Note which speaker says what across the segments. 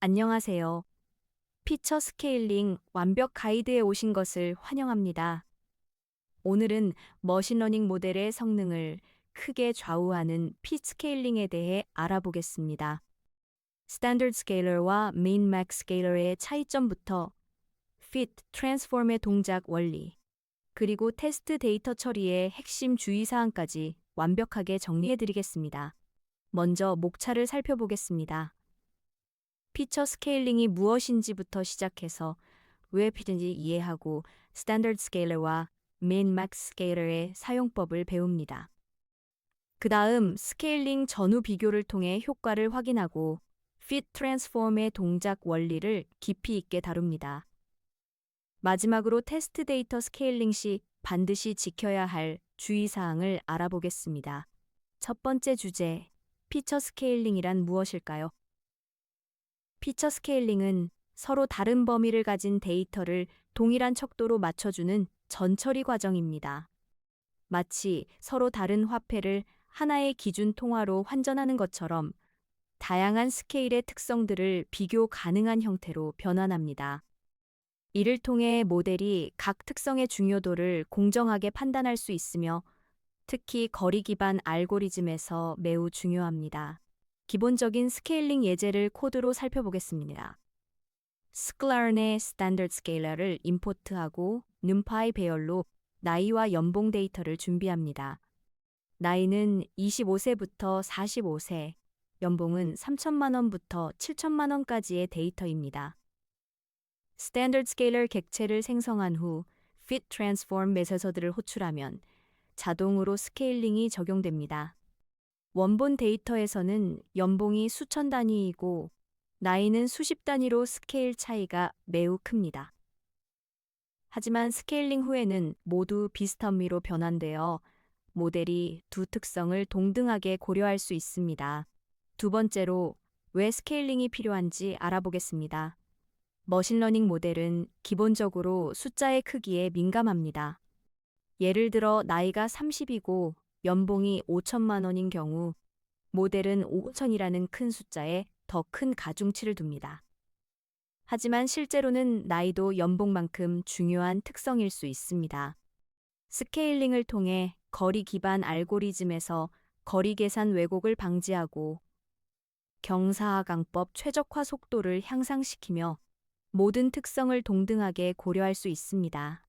Speaker 1: 안녕하세요. 피처 스케일링 완벽 가이드에 오신 것을 환영합니다. 오늘은 머신러닝 모델의 성능을 크게 좌우하는 피 스케일링에 대해 알아보겠습니다. 스탠더드 스케일러와 메인 맥 스케일러의 차이점부터 fit, 트랜스폼의 동작 원리, 그리고 테스트 데이터 처리의 핵심 주의사항까지 완벽하게 정리해드리겠습니다. 먼저 목차를 살펴보겠습니다. 피처 스케일링이 무엇인지부터 시작해서 왜 필요한지 이해하고 스탠더드 스케일러와 메인 맥스 스케일러의 사용법을 배웁니다. 그 다음 스케일링 전후 비교를 통해 효과를 확인하고 fit transform의 동작 원리를 깊이 있게 다룹니다. 마지막으로 테스트 데이터 스케일링 시 반드시 지켜야 할 주의사항을 알아보겠습니다. 첫 번째 주제, 피처 스케일링이란 무엇일까요? 피처 스케일링은 서로 다른 범위를 가진 데이터를 동일한 척도로 맞춰주는 전처리 과정입니다. 마치 서로 다른 화폐를 하나의 기준 통화로 환전하는 것처럼 다양한 스케일의 특성들을 비교 가능한 형태로 변환합니다. 이를 통해 모델이 각 특성의 중요도를 공정하게 판단할 수 있으며 특히 거리 기반 알고리즘에서 매우 중요합니다. 기본적인 스케일링 예제를 코드로 살펴보겠습니다. 스클라른의 스탠더드 스케일러를 임포트하고 numPy 배열로 나이와 연봉 데이터를 준비합니다. 나이는 25세부터 45세, 연봉은 3천만 원부터 7천만 원까지의 데이터입니다. 스탠더드 스케일러 객체를 생성한 후 fit transform 메서드를 호출하면 자동으로 스케일링이 적용됩니다. 원본 데이터에서는 연봉이 수천 단위이고 나이는 수십 단위로 스케일 차이가 매우 큽니다. 하지만 스케일링 후에는 모두 비슷한 위로 변환되어 모델이 두 특성을 동등하게 고려할 수 있습니다. 두 번째로 왜 스케일링이 필요한지 알아보겠습니다. 머신러닝 모델은 기본적으로 숫자의 크기에 민감합니다. 예를 들어 나이가 30이고 연봉이 5천만 원인 경우 모델은 5천이라는 큰 숫자에 더 큰 가중치를 둡니다. 하지만 실제로는 나이도 연봉만큼 중요한 특성일 수 있습니다. 스케일링을 통해 거리 기반 알고리즘에서 거리 계산 왜곡을 방지하고 경사하강법 최적화 속도를 향상시키며 모든 특성을 동등하게 고려할 수 있습니다.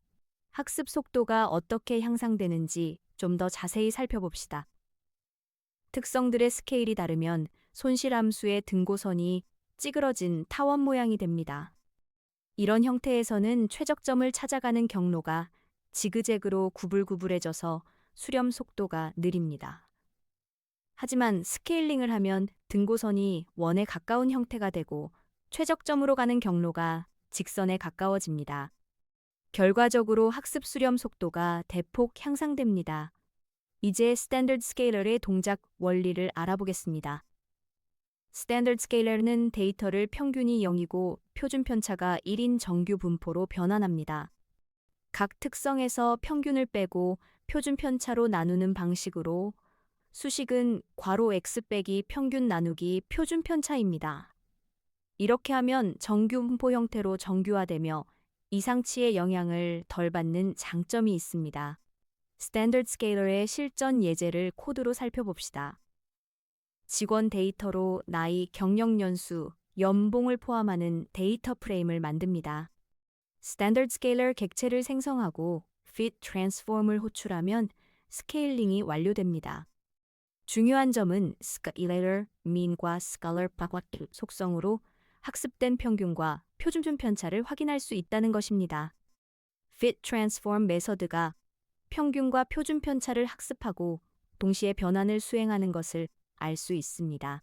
Speaker 1: 학습 속도가 어떻게 향상되는지 좀 더 자세히 살펴봅시다. 특성들의 스케일이 다르면 손실함수의 등고선이 찌그러진 타원 모양이 됩니다. 이런 형태에서는 최적점을 찾아가는 경로가 지그재그로 구불구불해져서 수렴 속도가 느립니다. 하지만 스케일링을 하면 등고선이 원에 가까운 형태가 되고 최적점으로 가는 경로가 직선에 가까워집니다. 결과적으로 학습 수렴 속도가 대폭 향상됩니다. 이제 스탠더드 스케일러의 동작 원리를 알아보겠습니다. 스탠더드 스케일러는 데이터를 평균이 0이고 표준 편차가 1인 정규 분포로 변환합니다. 각 특성에서 평균을 빼고 표준 편차로 나누는 방식으로 수식은 괄호 x 빼기 평균 나누기 표준 편차입니다. 이렇게 하면 정규 분포 형태로 정규화되며 이상치의 영향을 덜 받는 장점이 있습니다. 스탠더드 스케일러의 실전 예제를 코드로 살펴봅시다. 직원 데이터로 나이, 경력 연수, 연봉을 포함하는 데이터 프레임을 만듭니다. 스탠더드 스케일러 객체를 생성하고 fit transform을 호출하면 스케일링이 완료됩니다. 중요한 점은 scalar, mean과 scalar 속성으로 학습된 평균과 표준 편차를 확인할 수 있다는 것입니다. fit transform 메서드가 평균과 표준 편차를 학습하고 동시에 변환을 수행하는 것을 알 수 있습니다.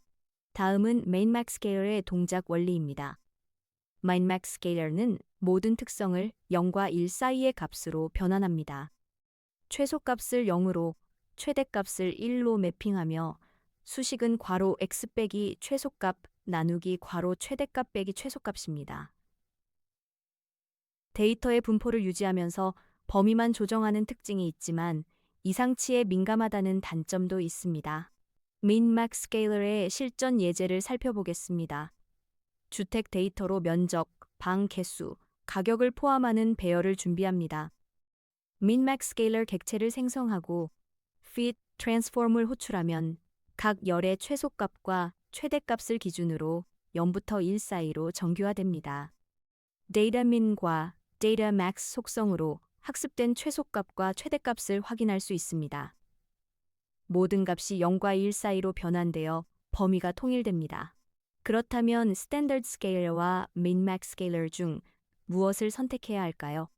Speaker 1: 다음은 main max scalar의 동작 원리입니다. main max scalar는 모든 특성을 0과 1 사이의 값으로 변환합니다. 최소값을 0으로 최대값을 1로 매핑하며 수식은 괄호 x 빼기 최소값 나누기 괄호 최대값 빼기 최소값입니다. 데이터의 분포를 유지하면서 범위만 조정하는 특징이 있지만 이상치에 민감하다는 단점도 있습니다. min-max scalar의 실전 예제를 살펴보겠습니다. 주택 데이터로 면적, 방 개수, 가격을 포함하는 배열을 준비합니다. 민맥 스케일러 객체를 생성하고 fit transform을 호출하면 각 열의 최소값과 최대값을 기준으로 0부터 1 사이로 정규화됩니다. datamin과 datamax 속성으로 학습된 최소값과 최대값을 확인할 수 있습니다. 모든 값이 0과 1 사이로 변환되어 범위가 통일됩니다. 그렇다면 스탠더드 스케일러와 민맥 스케일러 중 무엇을 선택해야 할까요?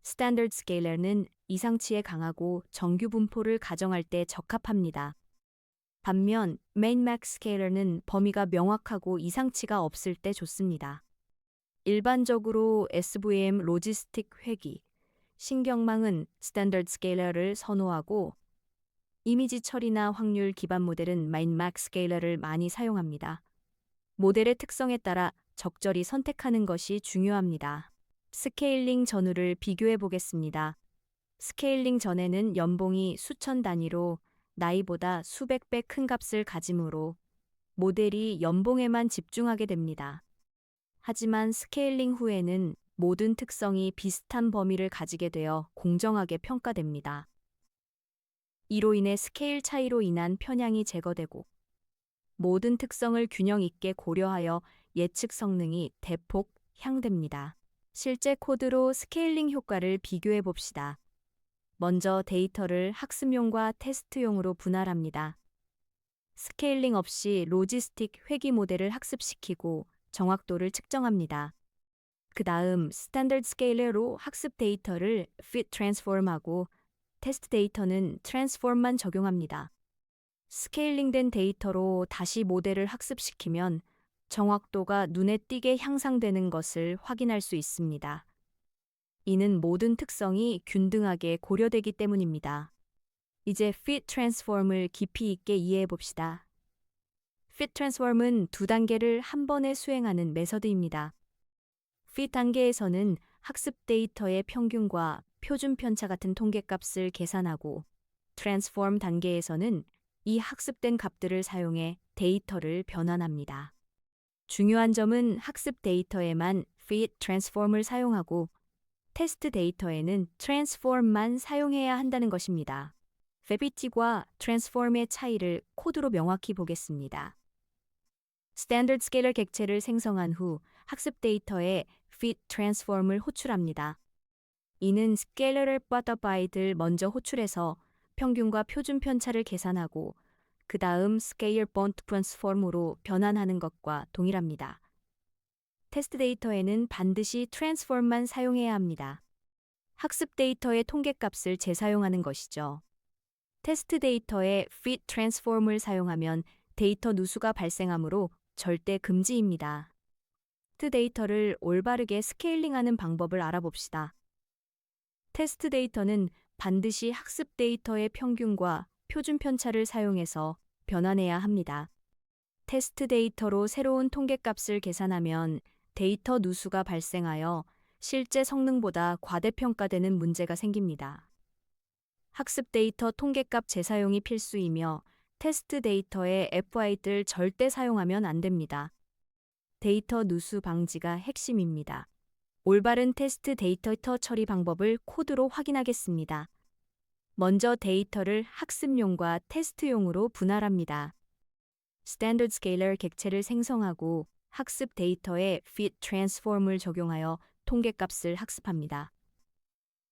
Speaker 1: 스탠더드 스케일러는 이상치에 강하고 정규 분포를 가정할 때 적합합니다. 반면 민맥 스케일러는 범위가 명확하고 이상치가 없을 때 좋습니다. 일반적으로 SVM 로지스틱 회귀, 신경망은 스탠더드 스케일러를 선호하고 이미지 처리나 확률 기반 모델은 민맥 스케일러를 많이 사용합니다. 모델의 특성에 따라 적절히 선택하는 것이 중요합니다. 스케일링 전후를 비교해 보겠습니다. 스케일링 전에는 연봉이 수천 단위로 나이보다 수백 배 큰 값을 가지므로 모델이 연봉에만 집중하게 됩니다. 하지만 스케일링 후에는 모든 특성이 비슷한 범위를 가지게 되어 공정하게 평가됩니다. 이로 인해 스케일 차이로 인한 편향이 제거되고 모든 특성을 균형 있게 고려하여 예측 성능이 대폭 향됩니다. 실제 코드로 스케일링 효과를 비교해 봅시다. 먼저 데이터를 학습용과 테스트용으로 분할합니다. 스케일링 없이 로지스틱 회귀 모델을 학습시키고 정확도를 측정합니다. 그 다음 스탠더드 스케일러로 학습 데이터를 fit transform하고 테스트 데이터는 transform만 적용합니다. 스케일링된 데이터로 다시 모델을 학습시키면 정확도가 눈에 띄게 향상되는 것을 확인할 수 있습니다. 이는 모든 특성이 균등하게 고려되기 때문입니다. 이제 fit transform을 깊이 있게 이해해 봅시다. fit transform은 두 단계를 한 번에 수행하는 메서드입니다. fit 단계에서는 학습 데이터의 평균과 표준 편차 같은 통계값을 계산하고 transform 단계에서는 이 학습된 값들을 사용해 데이터를 변환합니다. 중요한 점은 학습 데이터에만 fit transform을 사용하고 테스트 데이터에는 transform만 사용해야 한다는 것입니다. FIT과 transform의 차이를 코드로 명확히 보겠습니다. 스탠더드 스케일러 객체를 생성한 후 학습 데이터에 fit transform을 호출합니다. 이는 스케일러를 버터바이드를 먼저 호출해서 평균과 표준 편차를 계산하고 그 다음 스케일 본트 트랜스폼으로 변환하는 것과 동일합니다. 테스트 데이터에는 반드시 트랜스폼만 사용해야 합니다. 학습 데이터의 통계값을 재사용하는 것이죠. 테스트 데이터에 fit transform을 사용하면 데이터 누수가 발생하므로 절대 금지입니다. 테스트 데이터를 올바르게 스케일링하는 방법을 알아봅시다. 테스트 데이터는 반드시 학습 데이터의 평균과 표준 편차를 사용해서 변환해야 합니다. 테스트 데이터로 새로운 통계값을 계산하면 데이터 누수가 발생하여 실제 성능보다 과대평가되는 문제가 생깁니다. 학습 데이터 통계값 재사용이 필수이며 테스트 데이터의 FIT를 절대 사용하면 안 됩니다. 데이터 누수 방지가 핵심입니다. 올바른 테스트 데이터 처리 방법을 코드로 확인하겠습니다. 먼저 데이터를 학습용과 테스트용으로 분할합니다. 스탠더드 스케일러 객체를 생성하고 학습 데이터에 fit transform을 적용하여 통계값을 학습합니다.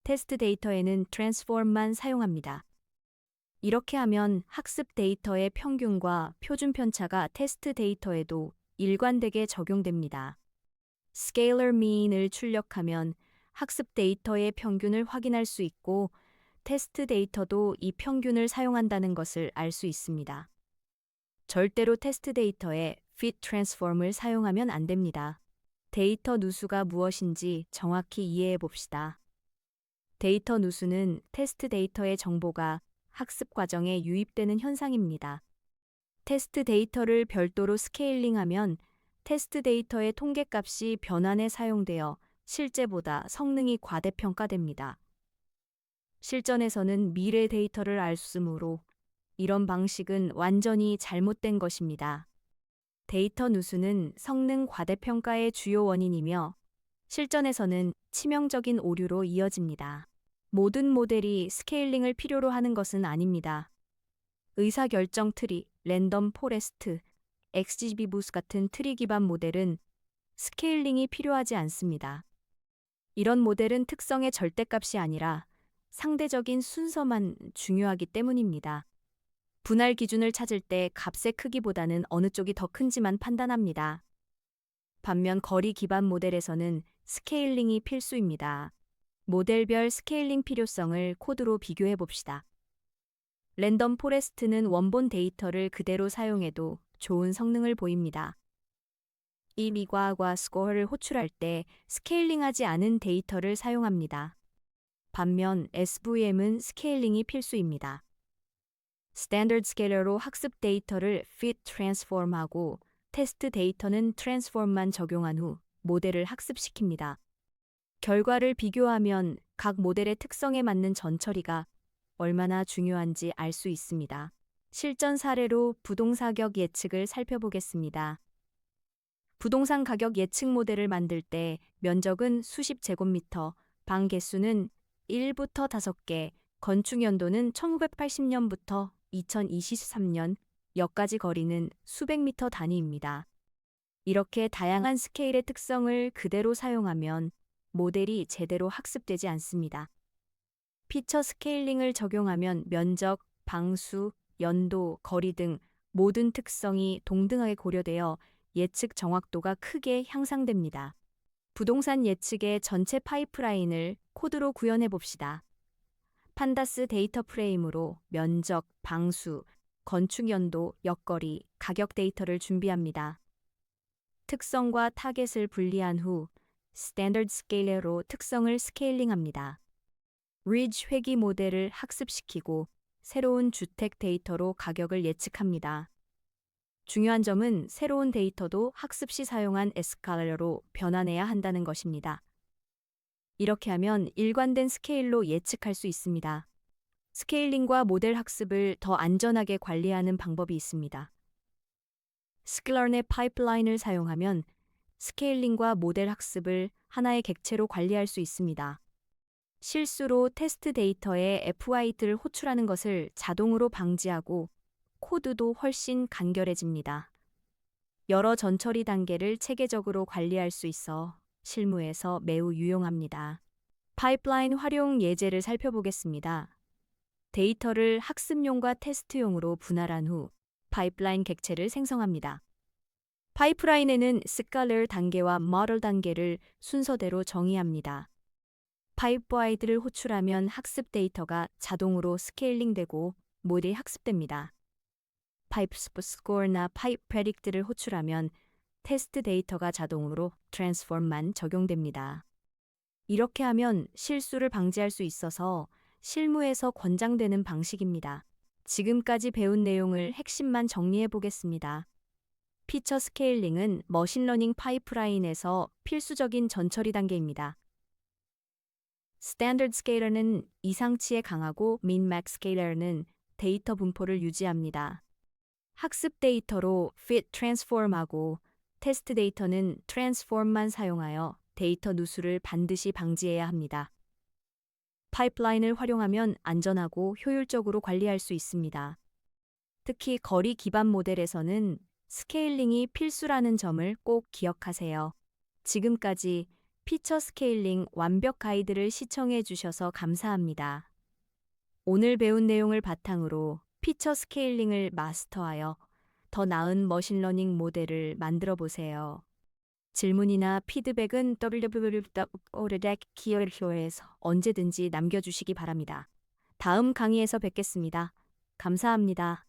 Speaker 1: 테스트 데이터에는 transform만 사용합니다. 이렇게 하면 학습 데이터의 평균과 표준 편차가 테스트 데이터에도 일관되게 적용됩니다. 스케일러 mean을 출력하면 학습 데이터의 평균을 확인할 수 있고 테스트 데이터도 이 평균을 사용한다는 것을 알 수 있습니다. 절대로 테스트 데이터에 fit transform을 사용하면 안 됩니다. 데이터 누수가 무엇인지 정확히 이해해 봅시다. 데이터 누수는 테스트 데이터의 정보가 학습 과정에 유입되는 현상입니다. 테스트 데이터를 별도로 스케일링하면 테스트 데이터의 통계값이 변환에 사용되어 실제보다 성능이 과대평가됩니다. 실전에서는 미래 데이터를 알 수 있으므로 이런 방식은 완전히 잘못된 것입니다. 데이터 누수는 성능 과대평가의 주요 원인이며 실전에서는 치명적인 오류로 이어집니다. 모든 모델이 스케일링을 필요로 하는 것은 아닙니다. 의사결정 트리, 랜덤 포레스트, XGBoost 같은 트리 기반 모델은 스케일링이 필요하지 않습니다. 이런 모델은 특성의 절대값이 아니라 상대적인 순서만 중요하기 때문입니다. 분할 기준을 찾을 때 값의 크기보다는 어느 쪽이 더 큰지만 판단합니다. 반면 거리 기반 모델에서는 스케일링이 필수입니다. 모델별 스케일링 필요성을 코드로 비교해 봅시다. 랜덤 포레스트는 원본 데이터를 그대로 사용해도 좋은 성능을 보입니다. 이 미과와 스코어를 호출할 때 스케일링하지 않은 데이터를 사용합니다. 반면 SVM은 스케일링이 필수입니다. 스탠더드 스케일러로 학습 데이터를 fit transform하고 테스트 데이터는 transform만 적용한 후 모델을 학습시킵니다. 결과를 비교하면 각 모델의 특성에 맞는 전처리가 얼마나 중요한지 알 수 있습니다. 실전 사례로 부동산 가격 예측을 살펴보겠습니다. 부동산 가격 예측 모델을 만들 때 면적은 수십 제곱미터, 방 개수는 1부터 5개, 건축 연도는 1980년부터 2023년, 역까지 거리는 수백 미터 단위입니다. 이렇게 다양한 스케일의 특성을 그대로 사용하면 모델이 제대로 학습되지 않습니다. 피처 스케일링을 적용하면 면적, 방수, 연도, 거리 등 모든 특성이 동등하게 고려되어 예측 정확도가 크게 향상됩니다. 부동산 예측의 전체 파이프라인을 코드로 구현해 봅시다. 판다스 데이터 프레임으로 면적, 방수, 건축 연도, 역거리, 가격 데이터를 준비합니다. 특성과 타겟을 분리한 후 스탠더드 스케일러로 특성을 스케일링합니다. 리지 회귀 모델을 학습시키고 새로운 주택 데이터로 가격을 예측합니다. 중요한 점은 새로운 데이터도 학습 시 사용한 에스칼레러로 변환해야 한다는 것입니다. 이렇게 하면 일관된 스케일로 예측할 수 있습니다. 스케일링과 모델 학습을 더 안전하게 관리하는 방법이 있습니다. 스킬러넷 파이프라인을 사용하면 스케일링과 모델 학습을 하나의 객체로 관리할 수 있습니다. 실수로 테스트 데이터에 FY들을 호출하는 것을 자동으로 방지하고 코드도 훨씬 간결해집니다. 여러 전처리 단계를 체계적으로 관리할 수 있어 실무에서 매우 유용합니다. 파이프라인 활용 예제를 살펴보겠습니다. 데이터를 학습용과 테스트용으로 분할한 후 파이프라인 객체를 생성합니다. 파이프라인에는 스칼러 단계와 모델 단계를 순서대로 정의합니다. 파이프와이드를 호출하면 학습 데이터가 자동으로 스케일링되고 모델이 학습됩니다. 파이프 스코어나 파이프 프레딕트를 호출하면 테스트 데이터가 자동으로 트랜스폼만 적용됩니다. 이렇게 하면 실수를 방지할 수 있어서 실무에서 권장되는 방식입니다. 지금까지 배운 내용을 핵심만 정리해 보겠습니다. 피처 스케일링은 머신러닝 파이프라인에서 필수적인 전처리 단계입니다. 스탠더드 스케일러는 이상치에 강하고 민맥스 스케일러는 데이터 분포를 유지합니다. 학습 데이터로 fit transform하고 테스트 데이터는 transform만 사용하여 데이터 누수를 반드시 방지해야 합니다. 파이프라인을 활용하면 안전하고 효율적으로 관리할 수 있습니다. 특히 거리 기반 모델에서는 스케일링이 필수라는 점을 꼭 기억하세요. 지금까지 피처 스케일링 완벽 가이드를 시청해 주셔서 감사합니다. 오늘 배운 내용을 바탕으로 피처 스케일링을 마스터하여 더 나은 머신러닝 모델을 만들어 보세요. 질문이나 피드백은 www.oredeckiyo에서 언제든지 남겨주시기 바랍니다. 다음 강의에서 뵙겠습니다. 감사합니다.